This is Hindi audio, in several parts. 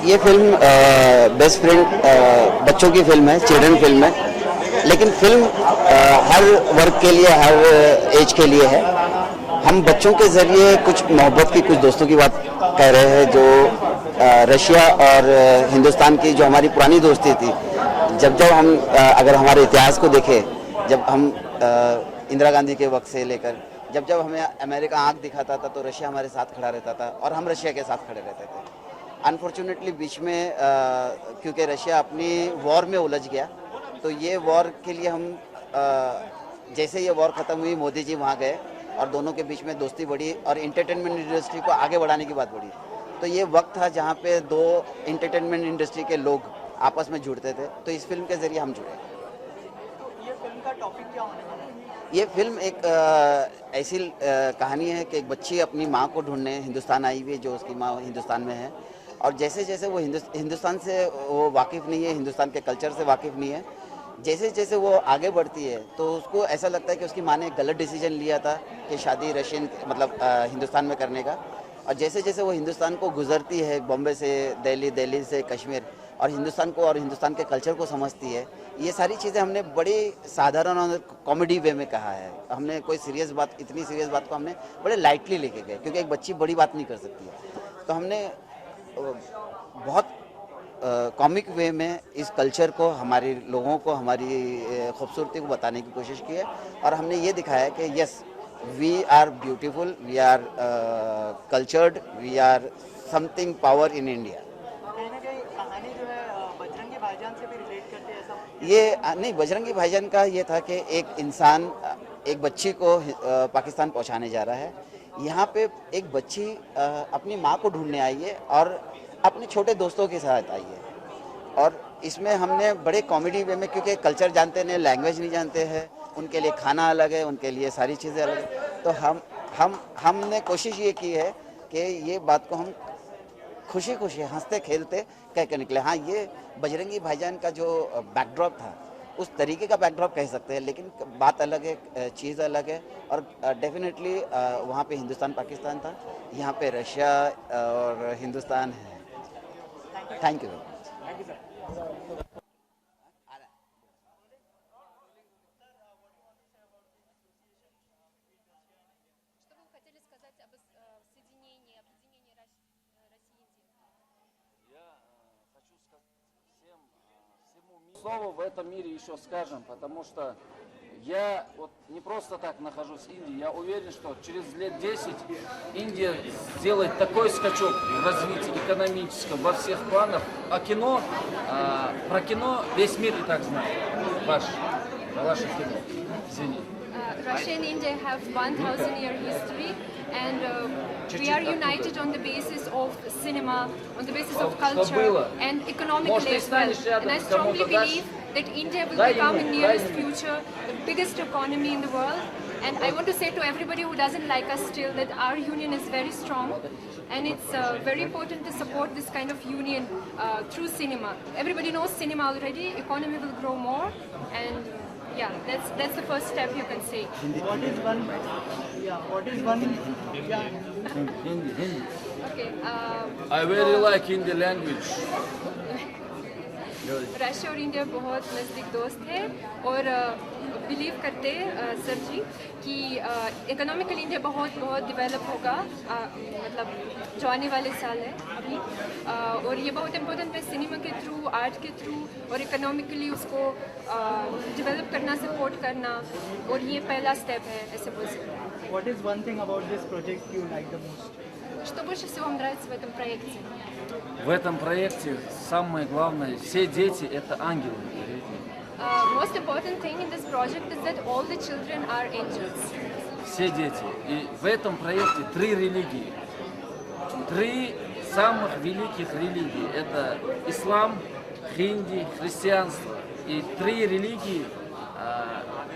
ये फिल्म बेस्ट फ्रेंड बच्चों की फिल्म है, चिल्ड्रन फिल्म है, लेकिन फिल्म हर वर्ग के लिए, हर एज के लिए है। हम बच्चों के ज़रिए कुछ मोहब्बत की, कुछ दोस्तों की बात कह रहे हैं, जो रशिया और हिंदुस्तान की जो हमारी पुरानी दोस्ती थी। जब जब हम अगर हमारे इतिहास को देखें, जब हम इंदिरा गांधी के वक्त से लेकर जब जब हमें अमेरिका आंख दिखाता था तो रशिया हमारे साथ खड़ा रहता था और हम रशिया के साथ खड़े रहते थे। अनफॉर्चुनेटली बीच में क्योंकि रशिया अपनी वॉर में उलझ गया, तो ये वॉर के लिए हम जैसे ये वॉर ख़त्म हुई, मोदी जी वहाँ गए और दोनों के बीच में दोस्ती बढ़ी और इंटरटेनमेंट इंडस्ट्री को आगे बढ़ाने की बात बढ़ी। तो ये वक्त था जहाँ पे दो इंटरटेनमेंट इंडस्ट्री के लोग आपस में जुड़ते थे, तो इस फिल्म के ज़रिए हम जुड़े। तो ये फिल्म का टॉपिक क्या होने वाला है? ये फिल्म एक ऐसी कहानी है कि एक बच्ची अपनी माँ को ढूंढने हिंदुस्तान आई हुई है, जो उसकी माँ हिंदुस्तान में है, और जैसे जैसे वो हिंदुस्तान से वो वाकिफ़ नहीं है, हिंदुस्तान के कल्चर से वाकिफ़ नहीं है, जैसे जैसे वो आगे बढ़ती है तो उसको ऐसा लगता है कि उसकी माँ ने एक गलत डिसीजन लिया था कि शादी रशियन मतलब हिंदुस्तान में करने का। और जैसे जैसे वो हिंदुस्तान को गुजरती है, बॉम्बे से दिल्ली, दिल्ली से कश्मीर, और हिंदुस्तान को और हिंदुस्तान के कल्चर को समझती है, ये सारी चीज़ें हमने बड़ी साधारण और कॉमेडी वे में कहा है। हमने कोई सीरियस बात, इतनी सीरियस बात को हमने बड़े लाइटली लेके गए, क्योंकि एक बच्ची बड़ी बात नहीं कर सकती है। तो हमने बहुत कॉमिक वे में इस कल्चर को, हमारे लोगों को, हमारी खूबसूरती को बताने की कोशिश की है, और हमने ये दिखाया है कि yes, we are beautiful, we are cultured, we are something power in India. कहीं ना कहीं कहानी जो है बजरंगी भाईजान से भी रिलेट करते हैं ऐसा? ये नहीं, बजरंगी भाईजान का ये था कि एक इंसान एक बच्ची को पाकिस्तान पहुंचाने जा रहा है। यहाँ पे एक बच्ची अपनी माँ को ढूंढने आई है और अपने छोटे दोस्तों के साथ आई है, और इसमें हमने बड़े कॉमेडी वे में, क्योंकि कल्चर जानते नहीं, लैंग्वेज नहीं जानते हैं, उनके लिए खाना अलग है, उनके लिए सारी चीज़ें अलग है, तो हमने कोशिश ये की है कि ये बात को हम खुशी खुशी हंसते खेलते कह के निकले। हाँ, ये बजरंगी भाईजान का जो बैकड्रॉप था, उस तरीके का बैकड्रॉप कह सकते हैं, लेकिन बात अलग है, चीज़ अलग है, और डेफिनेटली वहाँ पे हिंदुस्तान पाकिस्तान था, यहाँ पे रशिया और हिंदुस्तान है। Thank you very much. Слово в этом мире еще скажем, потому что я вот не просто так нахожусь в Индии, я уверен, что через лет 10 Индия сделает такой скачок в развитии экономическом во всех планах, а кино, про кино весь мир и так знает. Ваше кино. Извини. Russia and India have 1,000-year history, and we are united on the basis of cinema, on the basis of culture and economically as well. And I strongly believe that India will become in nearest future the biggest economy in the world. And I want to say to everybody who doesn't like us still that our union is very strong, and it's very important to support this kind of union through cinema. Everybody knows cinema already, economy will grow more, and yeah, that's the first step you can say. What is one? Yeah. Hindi. Okay. I very like Hindi language. Russia और इंडिया बहुत नज़दीक दोस्त हैं, और बिलीव करते हैं सर जी कि इकोनॉमिकली इंडिया बहुत डेवलप होगा, मतलब जो आने वाले साल है अभी, और ये बहुत इम्पोर्टेंट है सिनेमा के थ्रू, आर्ट के थ्रू, और इकोनॉमिकली उसको डेवलप करना, सपोर्ट करना, और ये पहला स्टेप है, ऐसे बोल सकते हैं। What is one thing about this project you like the most? Что больше всего вам нравится в этом проекте? В этом проекте самое главное, все дети это ангелы. Most important thing in this project is that all the children are angels. Все дети. И в этом проекте 3 религии. 3 самых великих религии. Это ислам, хинди, христианство. И 3 религии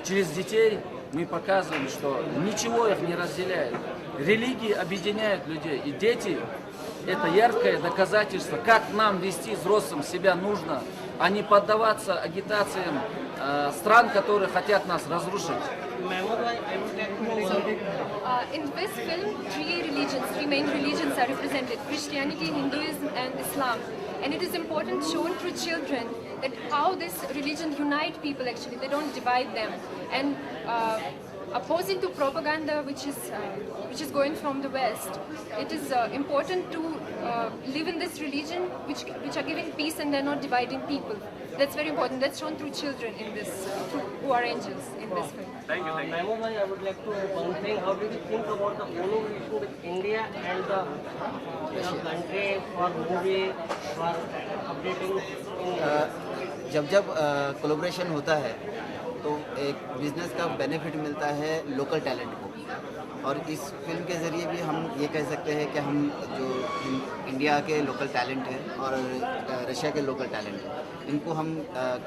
через детей мы показываем, что ничего их не разделяет. Религии объединяют людей. И дети – это яркое доказательство, как нам вести взрослым себя нужно, а не поддаваться агитациям стран, которые хотят нас разрушить. In this film, three main religions are represented: Christianity, Hinduism, and Islam. And it is important shown through children that how this religion unite people. Actually, they don't divide them. And opposing to propaganda, which is going from the West, it is important to live in this religion, which are giving peace and they're not dividing people. That's very important. That's shown through children in this, who are angels in this film. Thank you. Mehmood bhai, I would like to one thing. How do you think about the collaboration with India and the country for movie, for updating? जब कोलैबोरेशन होता है तो एक बिजनेस का बेनिफिट मिलता है लोकल टैलेंट को, और इस फिल्म के ज़रिए भी हम ये कह सकते हैं कि हम जो इंडिया के लोकल टैलेंट हैं और रशिया के लोकल टैलेंट हैं, इनको हम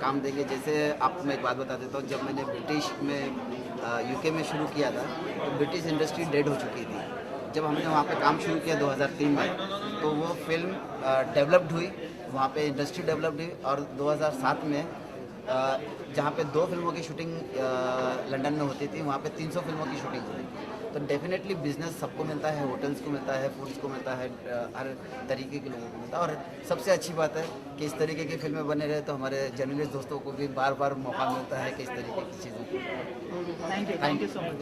काम देंगे। जैसे आपको मैं एक बात बता देता हूँ, जब मैंने ब्रिटिश में यूके में शुरू किया था तो ब्रिटिश इंडस्ट्री डेड हो चुकी थी। जब हमने वहाँ पे काम शुरू किया 2003 में, तो वो फिल्म डेवलप्ड हुई, वहाँ पे इंडस्ट्री डेवलप्ड हुई, और 2007 में जहाँ पे 2 फिल्मों की शूटिंग लंदन में होती थी, वहाँ पे 300 फिल्मों की शूटिंग हुई। तो डेफिनेटली बिजनेस सबको मिलता है, होटल्स को मिलता है, फूड्स को मिलता है, हर तरीके के लोगों को मिलता है। और सबसे अच्छी बात है कि इस तरीके की फिल्में बने रहे तो हमारे जर्नलिस्ट दोस्तों को भी बार बार मौका मिलता है कि इस तरीके की चीज़ों को। Thank you so much.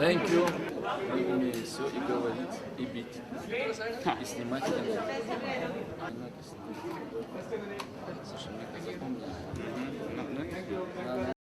Thank you. Мы умеем все и говорить, и бить, и снимать кино. Слушай, мне как запомнил.